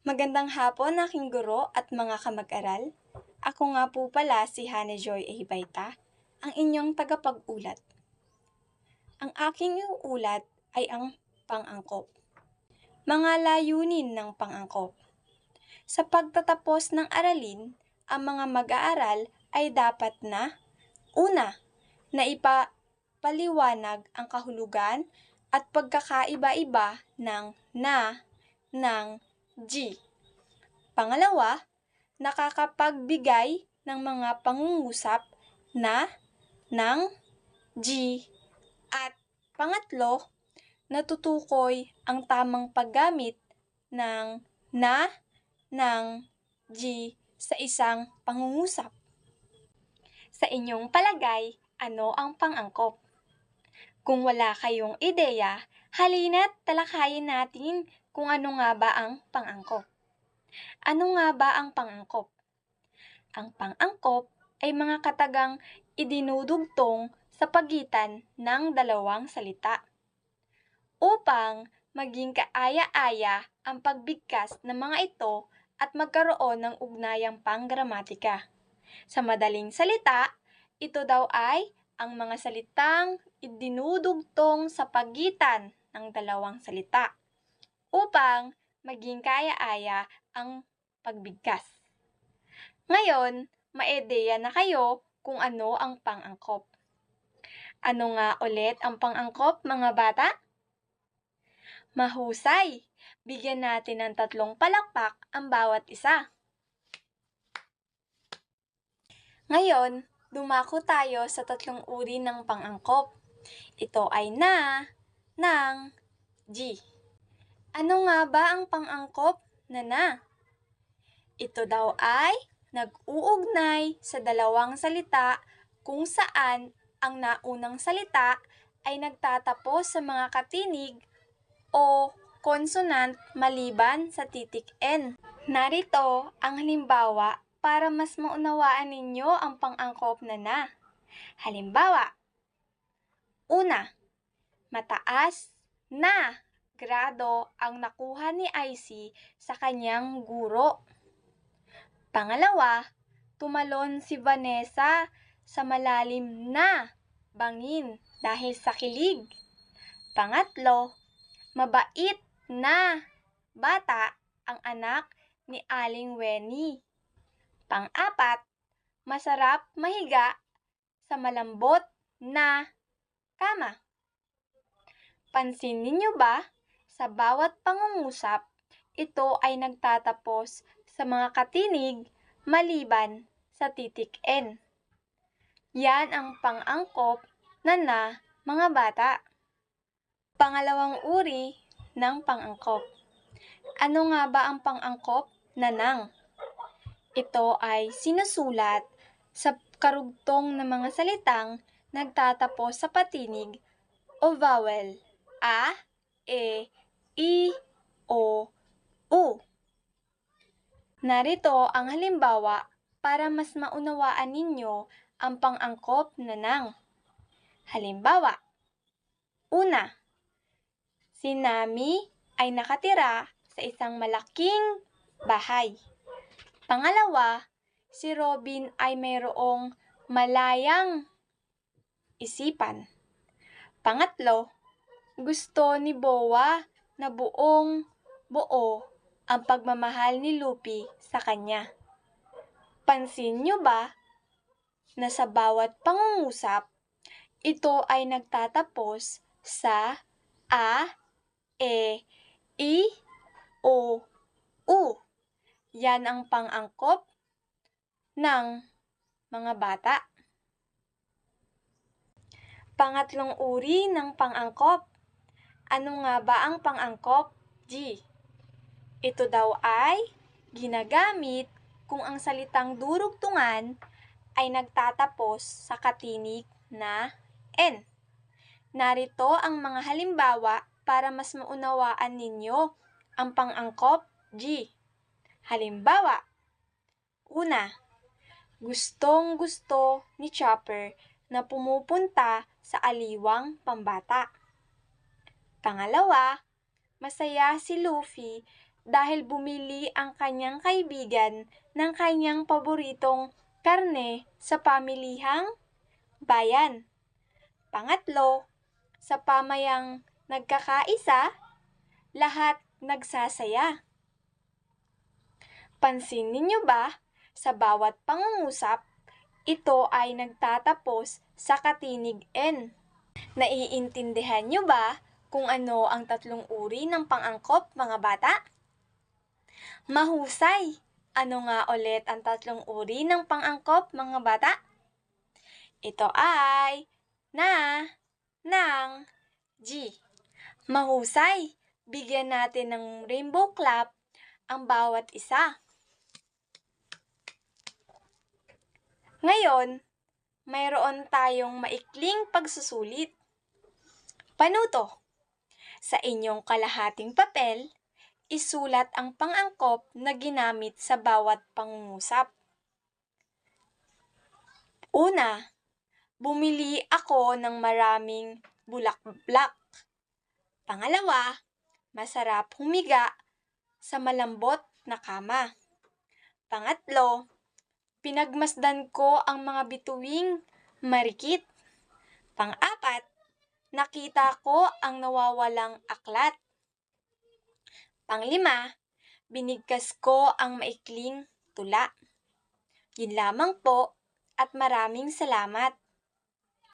Magandang hapon aking guro at mga kamag-aral. Ako nga po pala si Hannah Joy Ehibayta, ang inyong tagapag-ulat. Ang aking iuulat ay ang pang-angkop. Mga layunin ng pang-angkop. Sa pagtatapos ng aralin, ang mga mag-aaral ay dapat na una, na ipaliwanag ang kahulugan at pagkakaiba-iba ng na, ng, G. Pangalawa, nakakapagbigay ng mga pangungusap na, ng, G. At pangatlo, natutukoy ang tamang paggamit ng na, ng, G sa isang pangungusap. Sa inyong palagay, ano ang pang-angkop? Kung wala kayong ideya, halina't talakayin natin kung ano nga ba ang pang-angkop. Ano nga ba ang pang-angkop? Ang pang-angkop ay mga katagang idinudugtong sa pagitan ng dalawang salita upang maging kaaya-aya ang pagbigkas ng mga ito at magkaroon ng ugnayang panggramatika. Sa madaling salita, ito daw ay ang mga salitang idinudugtong sa pagitan ng dalawang salita upang maging kaaya-aya ang pagbigkas. Ngayon, maedeya na kayo kung ano ang pang-angkop. Ano nga ulit ang pang-angkop, mga bata? Mahusay! Bigyan natin ng 3 palakpak ang bawat isa. Ngayon, dumako tayo sa 3 uri ng pang-angkop. Ito ay na, ng, G. Ano nga ba ang pang-angkop na? Ito daw ay nag-uugnay sa dalawang salita kung saan ang naunang salita ay nagtatapos sa mga katinig o consonant maliban sa titik N. Narito ang halimbawa para mas maunawaan ninyo ang pang-angkop na. Halimbawa, una, mataas na grado ang nakuha ni Icy sa kanyang guro. Pangalawa, tumalon si Vanessa sa malalim na bangin dahil sa kilig. Pangatlo, mabait na bata ang anak ni Aling Weni. Pang-apat, masarap mahiga sa malambot na kama. Pansin ninyo ba? Sa bawat pangungusap, ito ay nagtatapos sa mga katinig maliban sa titik N. Yan ang pang-angkop na, mga bata. Pangalawang uri ng pang-angkop. Ano nga ba ang pang-angkop na nang? Ito ay sinusulat sa karugtong ng mga salitang nagtatapos sa patinig o vowel a, e, i, o, u. Narito ang halimbawa para mas maunawaan ninyo ang pang-angkop na nang. Halimbawa, una, si Nami ay nakatira sa isang malaking bahay. Pangalawa, si Robin ay mayroong malayang isipan. Pangatlo, gusto ni Bowa na buo ang pagmamahal ni Lupi sa kanya. Pansin nyo ba na sa bawat pangungusap, ito ay nagtatapos sa a, e, i, o, u. Yan ang pang-angkop ng mga bata. Pangatlong uri ng pang-angkop. Ano nga ba ang pang-angkop, G? Ito daw ay ginagamit kung ang salitang durugtungan ay nagtatapos sa katinig na N. Narito ang mga halimbawa para mas maunawaan ninyo ang pang-angkop, G. Halimbawa, una, gustong-gusto ni Chopper na pumupunta sa aliwang pambata. Pangalawa, masaya si Luffy dahil bumili ang kanyang kaibigan ng kanyang paboritong karne sa pamilihang bayan. Pangatlo, sa pamayang nagkakaisa, lahat nagsasaya. Pansin ninyo ba, sa bawat pangungusap, ito ay nagtatapos sa katinig N. Naiintindihan nyo ba kung ano ang tatlong uri ng pang-angkop, mga bata? Mahusay! Ano nga ulit ang tatlong uri ng pang-angkop, mga bata? Ito ay na, ng, G. Mahusay! Bigyan natin ng rainbow clap ang bawat isa. Ngayon, mayroon tayong maikling pagsusulit. Panuto. Sa inyong kalahating papel, isulat ang pang-angkop na ginamit sa bawat pangungusap. Una, bumili ako ng maraming bulaklak. Pangalawa, masarap humiga sa malambot na kama. Pangatlo, pinagmasdan ko ang mga bituing marikit. Pang-apat, nakita ko ang nawawalang aklat. Panglima, binigkas ko ang maikling tula. Yun lamang po at maraming salamat.